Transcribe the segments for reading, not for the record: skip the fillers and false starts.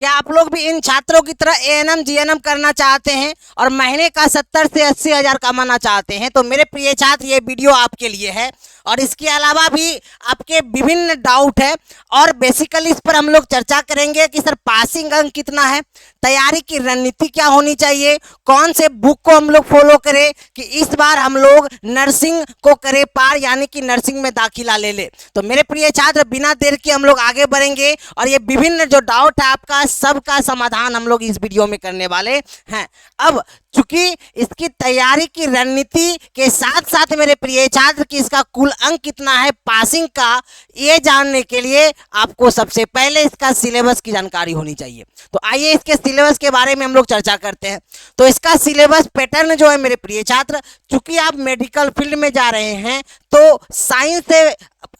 क्या आप लोग भी इन छात्रों की तरह एएनएम जीएनएम करना चाहते हैं और महीने का 70 से 80 हजार कमाना चाहते हैं? तो मेरे प्रिय छात्र, ये वीडियो आपके लिए है। और इसके अलावा भी आपके विभिन्न डाउट है और बेसिकली इस पर हम लोग चर्चा करेंगे कि सर पासिंग अंक कितना है, तैयारी की रणनीति क्या होनी चाहिए, कौन से बुक को हम लोग फॉलो करें कि इस बार हम लोग नर्सिंग को करें पार, यानी कि नर्सिंग में दाखिला ले ले। तो मेरे प्रिय छात्र, बिना देर के हम लोग आगे बढ़ेंगे और ये विभिन्न जो डाउट है आपका सबका समाधान हम लोग इस वीडियो में करने वाले हैं। अब चूंकि इसकी तैयारी की रणनीति के साथ साथ मेरे प्रिय छात्र कि इसका कुल अंक कितना है पासिंग का, ये जानने के लिए आपको सबसे पहले इसका सिलेबस की जानकारी होनी चाहिए। तो आइए इसके सिलेबस के बारे में हम लोग चर्चा करते हैं। तो इसका सिलेबस पैटर्न जो है मेरे प्रिय छात्र, चूंकि आप मेडिकल फील्ड में जा रहे हैं तो साइंस से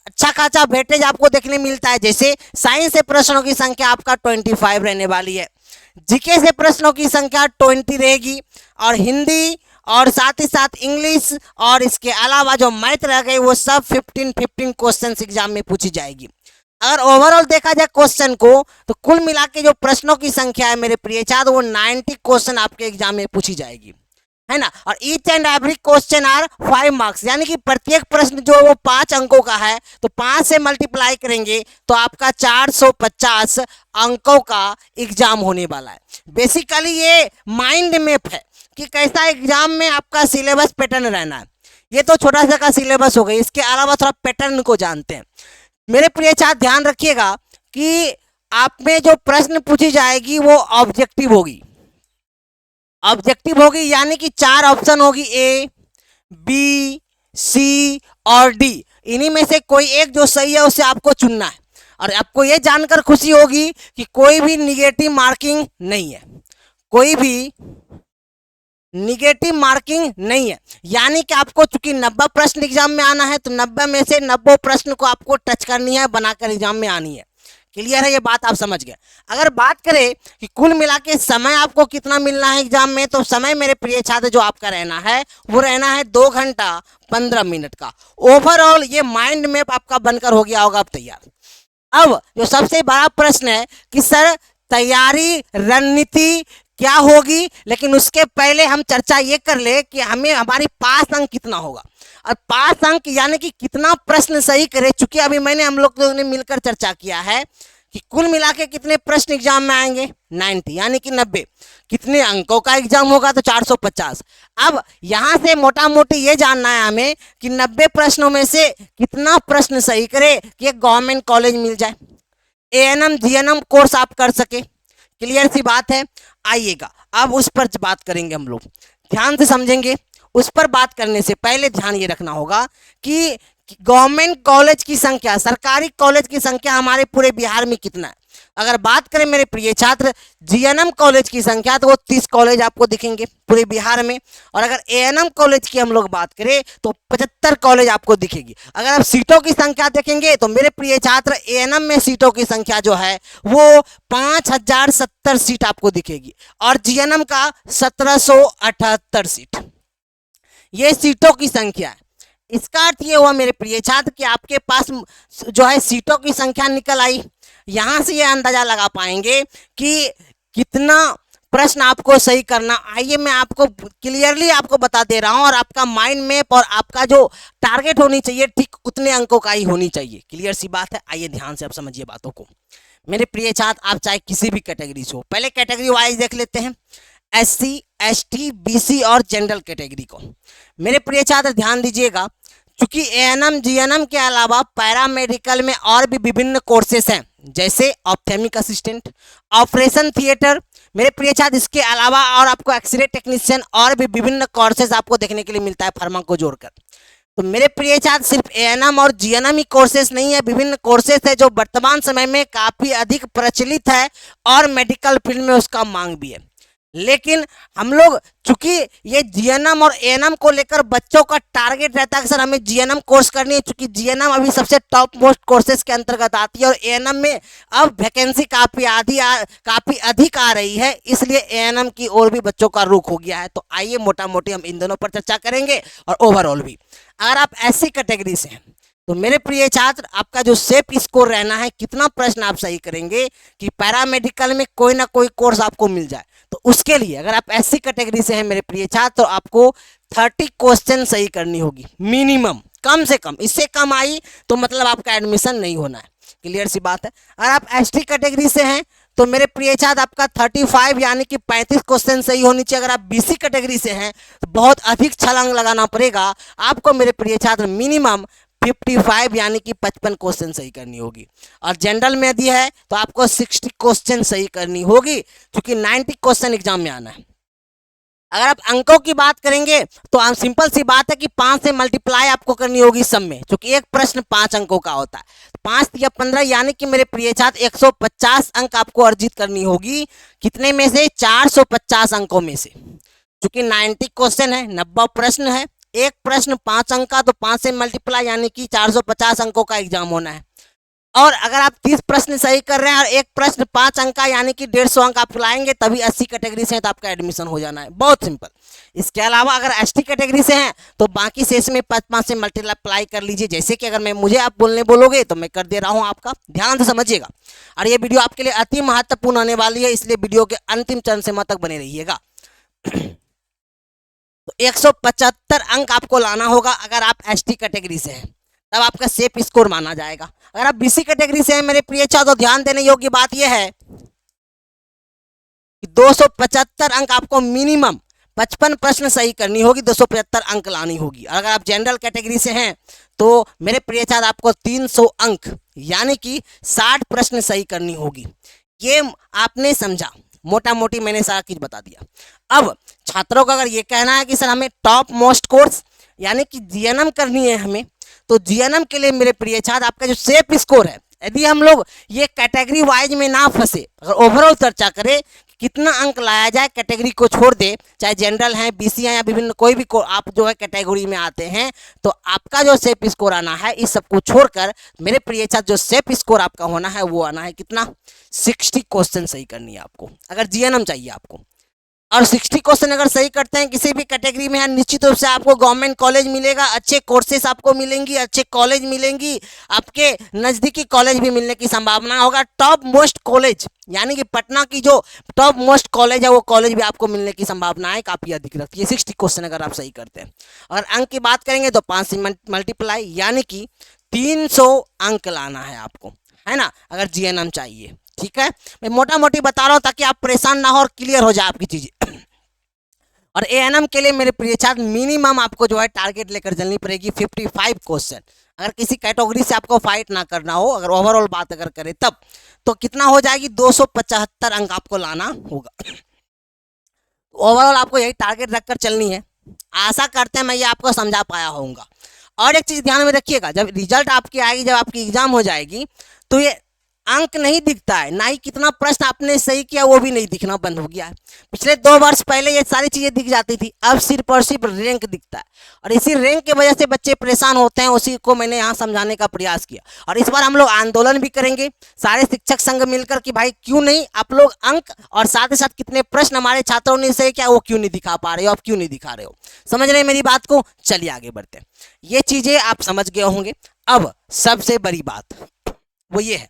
अच्छा खासा वेटेज आपको देखने मिलता है। जैसे साइंस से प्रश्नों की संख्या आपका 25 रहने वाली है, जीके से प्रश्नों की संख्या 20 रहेगी, और हिंदी और साथ ही साथ इंग्लिश और इसके अलावा जो मैथ रह गई वो सब 15 क्वेश्चन एग्जाम में पूछी जाएगी। अगर ओवरऑल देखा जाए क्वेश्चन को तो कुल मिला के जो प्रश्नों की संख्या है मेरे प्रिय छात्र वो 90 क्वेश्चन आपके एग्जाम में पूछी जाएगी, है ना। और each and every question are 5 marks, यानी कि प्रत्येक प्रश्न जो वो 5 अंकों का है, तो 5 से मल्टीप्लाई करेंगे तो आपका 450 अंकों का एग्जाम होने वाला है। बेसिकली ये माइंड मैप है कि कैसा एग्जाम में आपका सिलेबस पैटर्न रहना है। ये तो छोटा सा का सिलेबस हो गई, इसके अलावा थोड़ा पैटर्न को जानते हैं। मेरे प्रिय छात्र ध्यान रखिएगा कि आप में जो प्रश्न पूछी जाएगी वो ऑब्जेक्टिव होगी। ऑब्जेक्टिव होगी यानी कि 4 ऑप्शन होगी, ए, बी, सी और डी। इन्हीं में से कोई एक जो सही है उसे आपको चुनना है। और आपको यह जानकर खुशी होगी कि कोई भी निगेटिव मार्किंग नहीं है, कोई भी निगेटिव मार्किंग नहीं है। यानी कि आपको चूंकि 90 प्रश्न एग्जाम में आना है तो 90 में से 90 प्रश्न को आपको टच करनी है, बनाकर एग्जाम में आनी है। क्लियर है, ये बात आप समझ गए। अगर बात करें कि कुल मिला के समय आपको कितना मिलना है एग्जाम में, तो समय मेरे प्रिय छात्र जो आपका रहना है वो रहना है 2 घंटा 15 मिनट का। ओवरऑल ये माइंड मैप आपका बनकर हो गया होगा अब तैयार। अब जो सबसे बड़ा प्रश्न है कि सर तैयारी रणनीति क्या होगी, लेकिन उसके पहले हम चर्चा ये कर ले कि हमें हमारी पास अंक कितना होगा। और पास अंक यानी कि कितना प्रश्न सही करे, चूंकि अभी हम लोग ने मिलकर चर्चा किया है कि कुल मिला के कितने प्रश्न एग्जाम में आएंगे 90, यानी कि 90। कितने अंकों का एग्जाम होगा तो 450। अब यहां से मोटा मोटी ये जानना है हमें कि 90 प्रश्नों में से कितना प्रश्न सही करे कि एक गवर्नमेंट कॉलेज मिल जाए, एएनएम जीएनएम कोर्स आप कर सके। क्लियर सी बात है। आइएगा अब उस पर बात करेंगे, हम लोग ध्यान से समझेंगे। उस पर बात करने से पहले ध्यान ये रखना होगा कि गवर्नमेंट कॉलेज की संख्या, सरकारी कॉलेज की संख्या हमारे पूरे बिहार में कितना है। अगर बात करें मेरे प्रिय छात्र जीएनएम कॉलेज की संख्या तो वो 30 कॉलेज आपको दिखेंगे पूरे बिहार में। और अगर एएनएम कॉलेज की हम लोग बात करें तो 75 कॉलेज आपको दिखेगी। अगर आप सीटों की संख्या देखेंगे तो मेरे प्रिय छात्र एएनएम में सीटों की संख्या जो है वो 5070 सीट आपको दिखेगी और जीएनएम का 1778 सीट, ये सीटों की संख्या है। इसका अर्थ ये हुआ मेरे प्रिय छात्र कि आपके पास जो है सीटों की संख्या निकल आई। यहां से ये अंदाजा लगा पाएंगे कि कितना प्रश्न आपको सही करना। आइए मैं आपको क्लियरली आपको बता दे रहा हूं, और आपका माइंड मैप और आपका जो टारगेट होनी चाहिए ठीक उतने अंकों का ही होनी चाहिए। क्लियर सी बात है। आइए ध्यान से आप समझिए बातों को। मेरे प्रिय छात्र आप चाहे किसी भी कैटेगरी से हो, पहले कैटेगरी वाइज देख लेते हैं, एससी, एसटी, बीसी और जनरल कैटेगरी को। मेरे प्रिय छात्र ध्यान दीजिएगा, चूंकि एएनएम जीएनएम के अलावा पैरामेडिकल में और भी विभिन्न कोर्सेस हैं, जैसे ऑप्थेमिक असिस्टेंट, ऑपरेशन थिएटर। मेरे प्रिय छात्र इसके अलावा और आपको एक्सरे टेक्नीशियन और भी विभिन्न कोर्सेज आपको देखने के लिए मिलता है फार्मा को जोड़कर। तो मेरे प्रिय छात्र सिर्फ एएनएम और जीएनएम ही कोर्सेज नहीं है, विभिन्न कोर्सेज है जो वर्तमान समय में काफी अधिक प्रचलित है और मेडिकल फील्ड में उसका मांग भी है। लेकिन हम लोग चूंकि ये जीएनएम और एएनएम को लेकर बच्चों का टारगेट रहता है कि सर हमें जीएनएम कोर्स करनी है, चूंकि जीएनएम अभी सबसे टॉप मोस्ट कोर्सेज के अंतर्गत आती है और एएनएम में अब वैकेंसी काफी अधिक आ रही है, इसलिए एएनएम की ओर भी बच्चों का रुख हो गया है। तो आइए मोटा मोटी हम इन दोनों पर चर्चा करेंगे और ओवरऑल भी। अगर आप एससी कैटेगरी से हैं तो मेरे प्रिय छात्र, आपका जो सेफ स्कोर रहना है, कितना प्रश्न आप सही करेंगे कि पैरामेडिकल में कोई ना कोई कोर्स आपको मिल जाए। तो उसके लिए अगर आप एससी कैटेगरी से हैं मेरे प्रिय छात्र, तो आपको 30 क्वेश्चन सही करनी होगी मिनिमम, कम से कम। इससे कम आई तो मतलब आपका एडमिशन नहीं होना है। क्लियर सी बात है। अगर आप एसटी कैटेगरी से हैं तो मेरे प्रिय छात्र आपका 35 यानी कि 35 क्वेश्चन सही होनी चाहिए। अगर आप बीसी कैटेगरी से हैं तो बहुत अधिक छलांग लगाना पड़ेगा आपको मेरे प्रिय छात्र, मिनिमम 55 यानी कि 55 क्वेश्चन सही करनी होगी। और जनरल में यदि है तो आपको 60 क्वेश्चन सही करनी होगी, क्योंकि 90 क्वेश्चन एग्जाम में आना है। अगर आप अंकों की बात करेंगे तो हम सिंपल सी बात है कि 5 से मल्टीप्लाई आपको करनी होगी सब में, क्योंकि एक प्रश्न 5 अंकों का होता है। 5 या 15 यानी कि मेरे प्रिय छात्र 150 अंक आपको अर्जित करनी होगी। कितने में से? 450 अंकों में से। क्योंकि 90 क्वेश्चन है, 90 प्रश्न है, एक प्रश्न 5 अंक का, तो 5 से मल्टीप्लाई यानी कि 450 अंकों का एग्जाम होना है। और अगर आप 30 प्रश्न सही कर रहे हैं और एक प्रश्न 5 अंक का यानी कि 150 अंक आप लाएंगे, तभी 80 कैटेगरी से हैं तो आपका एडमिशन हो जाना है। बहुत सिंपल। इसके अलावा अगर एसटी कैटेगरी से हैं तो बाकी शेष में 5 से मल्टीप्लाई कर लीजिए। जैसे कि अगर मुझे आप बोलने बोलोगे तो मैं कर दे रहा हूं, आपका ध्यान से समझिएगा। और ये वीडियो आपके लिए अति महत्वपूर्ण होने वाली है, इसलिए वीडियो के अंतिम चरण से तक बने रहिएगा। तो 175 अंक आपको लाना होगा अगर आप एसटी कैटेगरी से हैं, तब आपका सेफ स्कोर माना जाएगा। अगर आप बीसी कैटेगरी से हैं मेरे प्रिय छात्र, तो ध्यान देने योग्य बात यह है कि 275 अंक आपको मिनिमम, 55 प्रश्न सही करनी होगी, 275 अंक लानी होगी। अगर आप जनरल कैटेगरी से हैं तो मेरे प्रिय छात्र आपको 300 अंक यानी कि 60 प्रश्न सही करनी होगी। ये आपने समझा, मोटा मोटी मैंने सारा चीज बता दिया। अब छात्रों का अगर ये कहना है कि सर हमें टॉप मोस्ट कोर्स यानी कि जीएनएम करनी है हमें, तो जीएनएम के लिए मेरे प्रिय छात्र आपका जो सेफ स्कोर है, यदि हम लोग ये कैटेगरी वाइज में ना फंसे, अगर ओवरऑल चर्चा करें कितना अंक लाया जाए, कैटेगरी को छोड़ दे, चाहे जनरल है, बीसी है या विभिन्न कोई भी आप जो है कैटेगरी में आते हैं, तो आपका जो सेफ स्कोर आना है, इस सब को छोड़कर मेरे प्रिय छात्र जो सेफ स्कोर आपका होना है वो आना है कितना? 60 क्वेश्चन सही करनी है आपको, अगर जीएनएम चाहिए आपको। और 60 क्वेश्चन अगर सही करते हैं किसी भी कैटेगरी में, निश्चित रूप से आपको गवर्नमेंट कॉलेज मिलेगा, अच्छे कोर्सेस आपको मिलेंगी, अच्छे कॉलेज मिलेंगी, आपके नज़दीकी कॉलेज भी मिलने की संभावना होगा। टॉप मोस्ट कॉलेज यानी कि पटना की जो टॉप मोस्ट कॉलेज है वो कॉलेज भी आपको मिलने की संभावनाएं काफ़ी अधिक रहती है 60 क्वेश्चन अगर आप सही करते हैं। अगर अंक की बात करेंगे तो 5 से मल्टीप्लाई यानी कि 300 अंक लाना है आपको, है ना, अगर जीएनएम चाहिए। ठीक है, मैं मोटा मोटी बता रहा हूं ताकि आप परेशान ना हो और क्लियर हो जाए आपकी चीजें। और एएनएम के लिए मेरे प्रिय छात्र मिनिमम आपको जो है टारगेट लेकर चलनी पड़ेगी 55 क्वेश्चन। अगर किसी कैटेगरी से आपको फाइट ना करना हो, अगर ओवरऑल बात अगर करें तब, तो कितना हो जाएगी? 275 अंक आपको लाना होगा। ओवरऑल आपको यही टारगेट रखकर चलनी है। आशा करते हैं मैं ये आपको समझा पाया होऊंगा। और एक चीज ध्यान में रखिएगा, जब रिजल्ट आपकी आएगी, जब आपकी एग्जाम हो जाएगी, तो ये अंक नहीं दिखता है, ना ही कितना प्रश्न आपने सही किया वो भी नहीं दिखना बंद हो गया है। पिछले 2 वर्ष पहले ये सारी चीजें दिख जाती थी, अब सिर्फ और सिर्फ रैंक दिखता है। और इसी रैंक की वजह से बच्चे परेशान होते हैं, उसी को मैंने यहाँ समझाने का प्रयास किया। और इस बार हम लोग आंदोलन भी करेंगे, सारे शिक्षक संघ मिलकर कि भाई क्यों नहीं आप लोग अंक और साथ ही साथ कितने प्रश्न हमारे छात्रों ने सही किया वो क्यों नहीं दिखा पा रहे हो, आप क्यों नहीं दिखा रहे हो। समझ रहे मेरी बात को? चलिए आगे बढ़ते हैं। ये चीजें आप समझ गए होंगे। अब सबसे बड़ी बात वो ये है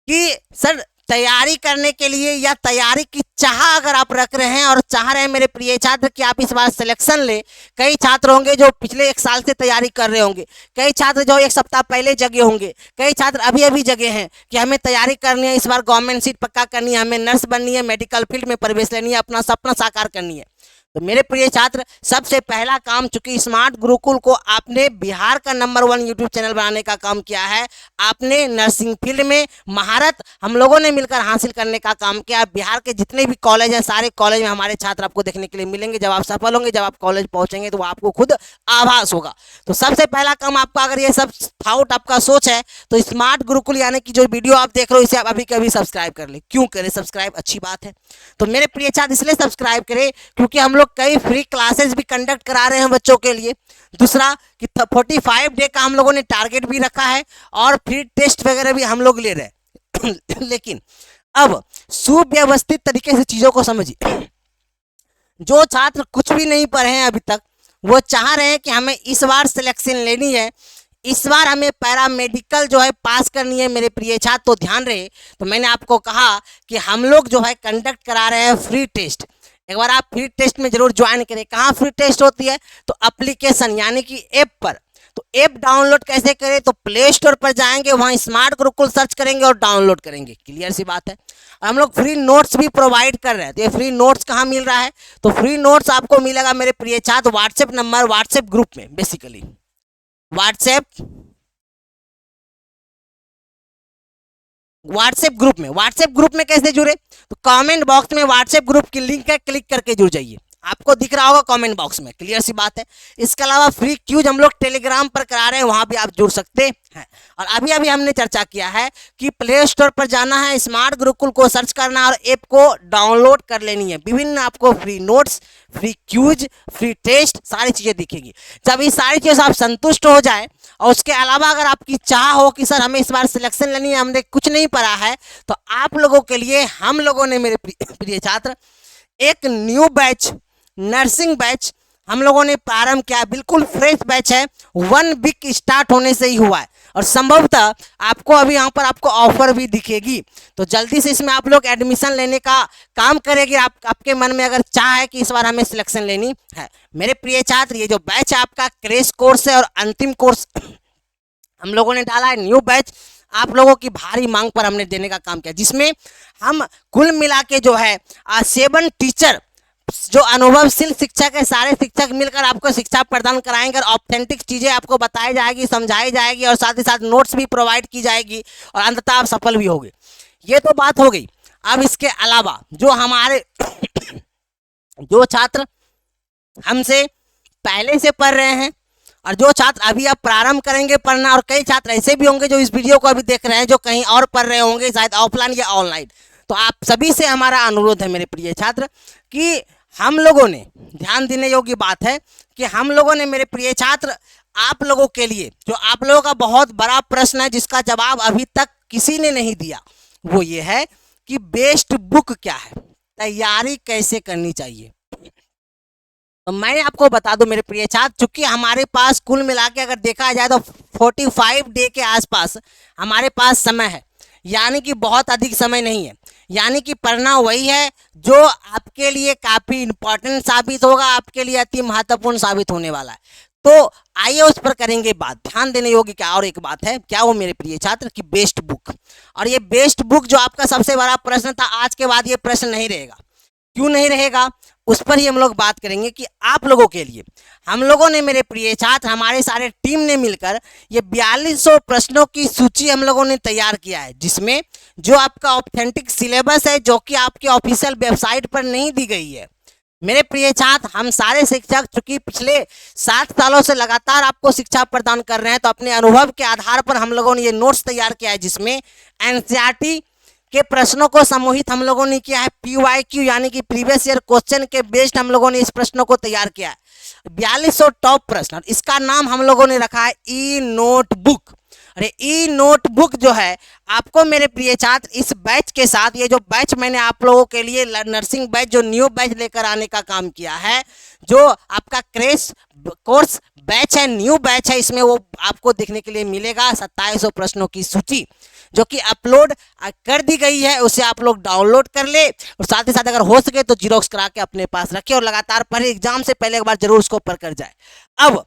कि सर तैयारी करने के लिए या तैयारी की चाह अगर आप रख रहे हैं और चाह रहे हैं मेरे प्रिय छात्र कि आप इस बार सिलेक्शन ले, कई छात्र होंगे जो पिछले 1 साल से तैयारी कर रहे होंगे, कई छात्र जो 1 सप्ताह पहले जगे होंगे, कई छात्र अभी अभी जगे हैं कि हमें तैयारी करनी है, इस बार गवर्नमेंट सीट पक्का करनी है, हमें नर्स बननी है, मेडिकल फील्ड में प्रवेश लेनी है, अपना सपना साकार करनी है। तो मेरे प्रिय छात्र, सबसे पहला काम, चूंकि स्मार्ट गुरुकुल को आपने बिहार का नंबर 1 यूट्यूब चैनल बनाने का काम किया है, आपने नर्सिंग फील्ड में महारत हम लोगों ने मिलकर हासिल करने का काम किया। बिहार के जितने भी कॉलेज हैं, सारे कॉलेज में हमारे छात्र आपको देखने के लिए मिलेंगे। जब आप सफल होंगे, जब आप कॉलेज पहुंचेंगे, तो आपको खुद आभास होगा। तो सबसे पहला काम आपका, अगर ये सब थाउट आपका सोच है, तो स्मार्ट गुरुकुल यानी कि जो वीडियो आप देख रहे हो, इसे आप अभी कभी सब्सक्राइब कर ले। क्यों करें सब्सक्राइब? अच्छी बात है। तो मेरे प्रिय छात्र इसलिए सब्सक्राइब करें क्योंकि हम लोग कई फ्री क्लासेस भी कंडक्ट करा रहे हैं बच्चों के लिए। दूसरा कि 45 डे का हम लोगों ने टारगेट भी रखा है और फ्री टेस्ट वगैरह भी हम लोग ले रहे हैं। लेकिन अब सुव्यवस्थित तरीके से चीजों को समझिए। जो छात्र कुछ भी नहीं पढ़े हैं अभी तक, वो चाह रहे हैं कि हमें इस बार सिलेक्शन लेनी है, इस बार हमें पैरामेडिकल जो है पास करनी है मेरे प्रिय छात्र। तो ध्यान रहे, तो मैंने आपको कहा कि हम लोग जो है कंडक्ट करा रहे हैं फ्री टेस्ट। एक बार आप फ्री टेस्ट में जरूर ज्वाइन करें। कहाँ फ्री टेस्ट होती है? तो एप्लीकेशन यानी कि ऐप पर। तो ऐप डाउनलोड कैसे करें? तो प्ले स्टोर पर जाएंगे, वहाँ स्मार्ट गुरुकुल सर्च करेंगे और डाउनलोड करेंगे। क्लियर सी बात है। हम लोग फ्री नोट्स भी प्रोवाइड कर रहे हैं। तो ये फ्री नोट्स कहाँ मिल रहा है? तो फ्री नोट्स आपको मिलेगा मेरे प्रिय छात्र व्हाट्सएप नंबर, व्हाट्सएप ग्रुप में। बेसिकली व्हाट्सएप ग्रुप में कैसे जुड़े? तो कमेंट बॉक्स में व्हाट्सएप ग्रुप की लिंक है, क्लिक करके जुड़ जाइए। आपको दिख रहा होगा कमेंट बॉक्स में। क्लियर सी बात है। इसके अलावा फ्री क्यूज हम लोग टेलीग्राम पर करा रहे हैं, वहां भी आप जुड़ सकते हैं। और अभी अभी हमने चर्चा किया है कि प्ले स्टोर पर जाना है, स्मार्ट गुरुकुल को सर्च करना और ऐप को डाउनलोड कर लेनी है। विभिन्न आपको free notes, free quizzes, free test, सारी चीजें दिखेंगी। जब ये सारी चीजें आप संतुष्ट हो जाए और उसके अलावा अगर आपकी चाह हो कि सर हमें इस बार सिलेक्शन लेनी है, हमने कुछ नहीं पढ़ा है, तो आप लोगों के लिए हम लोगों ने मेरे प्रिय छात्र एक न्यू बैच, नर्सिंग बैच हम लोगों ने प्रारंभ किया। बिल्कुल फ्रेश बैच है, 1 वीक स्टार्ट होने से ही हुआ है और संभवतः आपको अभी यहाँ पर आपको ऑफर भी दिखेगी। तो जल्दी से इसमें आप लोग एडमिशन लेने का काम करेंगे। आपके मन में अगर चाह है कि इस बार हमें सिलेक्शन लेनी है, मेरे प्रिय छात्र ये जो बैच है आपका क्रैश कोर्स है और अंतिम कोर्स हम लोगों ने डाला है न्यू बैच। आप लोगों की भारी मांग पर हमने देने का काम किया, जिसमें हम कुल मिला के जो है 7 टीचर जो अनुभवशील शिक्षक है, सारे शिक्षक मिलकर आपको शिक्षा प्रदान कराएंगे और ऑथेंटिक चीज़ें आपको बताई जाएगी, समझाई जाएगी और साथ ही साथ नोट्स भी प्रोवाइड की जाएगी और अंततः आप सफल भी होंगे। ये तो बात हो गई। अब इसके अलावा जो हमारे जो छात्र हमसे पहले से पढ़ रहे हैं और जो छात्र अभी आप प्रारंभ करेंगे पढ़ना, और कई छात्र ऐसे भी होंगे जो इस वीडियो को अभी देख रहे हैं जो कहीं और पढ़ रहे होंगे, शायद ऑफलाइन या ऑनलाइन, तो आप सभी से हमारा अनुरोध है मेरे प्रिय छात्र कि हम लोगों ने ध्यान देने योग्य बात है कि हम लोगों ने मेरे प्रिय छात्र आप लोगों के लिए जो आप लोगों का बहुत बड़ा प्रश्न है जिसका जवाब अभी तक किसी ने नहीं दिया, वो ये है कि बेस्ट बुक क्या है, तैयारी कैसे करनी चाहिए। तो मैं आपको बता दूं मेरे प्रिय छात्र, चूंकि हमारे पास कुल मिला के अगर देखा जाए तो 45 डे के आसपास हमारे पास समय है, यानी कि बहुत अधिक समय नहीं है। यानी कि पढ़ना वही है जो आपके लिए काफ़ी इम्पोर्टेंट साबित होगा, आपके लिए अति महत्वपूर्ण साबित होने वाला है। तो आइए उस पर करेंगे बात। ध्यान देने योग्य क्या और एक बात है, क्या वो मेरे प्रिय छात्र की बेस्ट बुक। और ये बेस्ट बुक जो आपका सबसे बड़ा प्रश्न था, आज के बाद ये प्रश्न नहीं रहेगा। क्यों नहीं रहेगा, उस पर ही हम लोग बात करेंगे कि आप लोगों के लिए हम लोगों ने मेरे प्रिय छात्र हमारे सारे टीम ने मिलकर ये 4200 प्रश्नों की सूची हम लोगों ने तैयार किया है, जिसमें जो आपका ऑथेंटिक सिलेबस है जो कि आपके ऑफिशियल वेबसाइट पर नहीं दी गई है। मेरे प्रिय छात्र हम सारे शिक्षक चूंकि पिछले 7 सालों से लगातार आपको शिक्षा प्रदान कर रहे हैं, तो अपने अनुभव के आधार पर हम लोगों ने ये नोट्स तैयार किया है, जिसमें एनसीईआरटी के प्रश्नों को समूहित हम लोगों ने किया है, PYQ यानी कि प्रीवियस ईयर क्वेश्चन के बेस्ड हम लोगों ने इस प्रश्नों को तैयार किया है। 4200 टॉप प्रश्न, इसका नाम हम लोगों ने रखा है ई नोटबुक। अरे ई नोटबुक जो है आपको मेरे प्रिय छात्र इस बैच के साथ, ये जो बैच मैंने आप लोगों के लिए नर्सिंग बैच जो न्यू बैच लेकर आने का काम किया है, जो आपका क्रैश कोर्स बैच है, न्यू बैच है, इसमें वो आपको देखने के लिए मिलेगा 2700 प्रश्नों की सूची जो कि अपलोड कर दी गई है। उसे आप लोग डाउनलोड कर ले और साथ ही साथ अगर हो सके तो जीरोक्स करा के अपने पास रखें और लगातार पढ़े, एग्जाम से पहले एक बार जरूर उसको पढ़ कर जाए। अब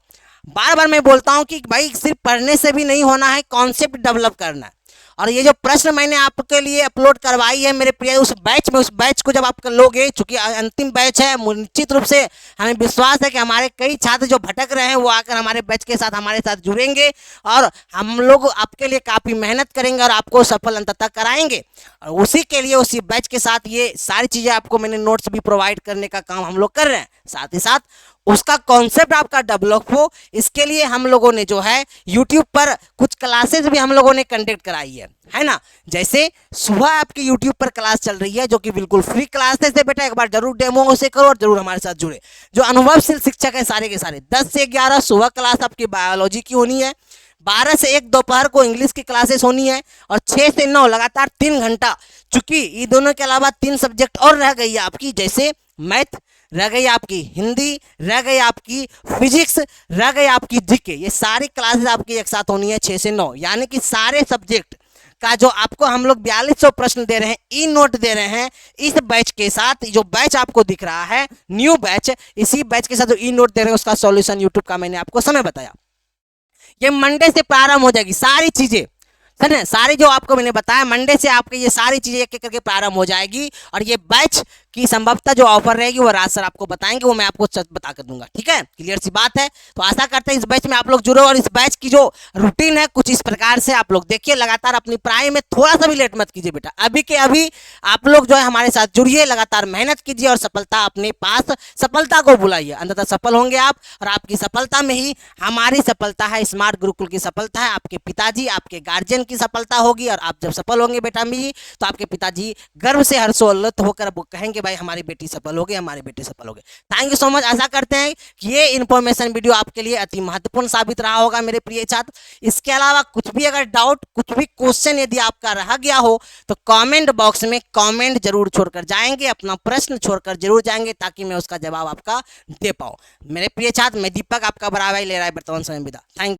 बार बार मैं बोलता हूं कि भाई सिर्फ पढ़ने से भी नहीं होना है, कॉन्सेप्ट डेवलप करना है। और ये जो प्रश्न मैंने आपके लिए अपलोड करवाई है मेरे प्रिय उस बैच को जब आप लोगे, चूंकि अंतिम बैच है, निश्चित रूप से हमें विश्वास है कि हमारे कई छात्र जो भटक रहे हैं वो आकर हमारे बैच के साथ हमारे साथ जुड़ेंगे और हम लोग आपके लिए काफ़ी मेहनत करेंगे और आपको सफल अंततः कराएंगे। और उसी के लिए उसी बैच के साथ ये सारी चीज़ें आपको मैंने नोट्स भी प्रोवाइड करने का काम हम लोग कर रहे हैं, साथ ही साथ उसका कॉन्सेप्ट आपका डेवलप हो, इसके लिए हम लोगों ने जो है YouTube पर कुछ क्लासेस भी हम लोगों ने कंडक्ट कराई है ना। जैसे सुबह आपकी YouTube पर क्लास चल रही है जो कि बिल्कुल फ्री क्लास है, से बेटा एक बार जरूर डेमो उसे करो और जरूर हमारे साथ जुड़े। जो अनुभवशील शिक्षक है सारे के सारे 10 से 11 सुबह क्लास आपकी बायोलॉजी की होनी है, 12 से 1 दोपहर को इंग्लिश की क्लासेस होनी है और 6 से 9 लगातार 3 घंटा, चूंकि ये दोनों के अलावा 3 सब्जेक्ट और रह गई है आपकी, जैसे मैथ, रह गई आपकी हिंदी, रह गई आपकी फिजिक्स, रह गई आपकी जीके। ये सारी क्लासेस आपकी एक साथ होनी है 6 से 9, यानी कि सारे सब्जेक्ट का जो आपको हम लोग 4200 प्रश्न दे रहे हैं, ई नोट दे रहे हैं। इस बैच के साथ जो बैच आपको दिख रहा है न्यू बैच, इसी बैच के साथ जो ई नोट दे रहे हैं उसका सॉल्यूशन यूट्यूब का मैंने आपको समय बताया। ये मंडे से प्रारंभ हो जाएगी सारी चीजें, सर ना, सारी जो आपको मैंने बताया मंडे से आपके ये सारी चीजें एक एक करके प्रारंभ हो जाएगी। और ये बैच की संभवतः जो ऑफर रहेगी वो राज सर आपको बताएंगे, वो मैं आपको बता कर दूंगा। ठीक है, क्लियर सी बात है। तो आशा करते हैं इस बैच में आप लोग जुड़ो, और इस बैच की जो रूटीन है कुछ इस प्रकार से आप लोग देखिए, लगातार अपनी पढ़ाई में थोड़ा सा भी लेट मत कीजिए बेटा, अभी के अभी आप लोग जो है हमारे साथ जुड़िए, लगातार मेहनत कीजिए और सफलता अपने पास, सफलता को बुलाइए, अंततः सफल होंगे आप। और आपकी सफलता में ही हमारी सफलता है, स्मार्ट गुरुकुल की सफलता है, आपके पिताजी आपके गार्जियन की सफलता होगी। और आप जब सफल होंगे बेटा जी, तो आपके पिताजी गर्व से हर्षोल्लत होकर वो कहेंगे भाई हमारी बेटी सफल हो गई, हमारे बेटे सफल हो गए। Thank you so much. आशा करते हैं कि ये इन्फॉर्मेशन वीडियो आपके लिए अति महत्वपूर्ण साबित रहा होगा मेरे प्रिय छात्र। इसके अलावा कुछ भी अगर डाउट, कुछ भी क्वेश्चन यदि आपका रह गया हो तो कमेंट बॉक्स में कमेंट जरूर छोड़कर जाएंगे, अपना प्रश्न छोड़कर जरूर जाएंगे, ताकि मैं उसका जवाब आपका दे पाऊं। मेरे प्रिय छात्र, मैं दीपक आपका बराबर ले रहा है वर्तमान समय विदा। थैंक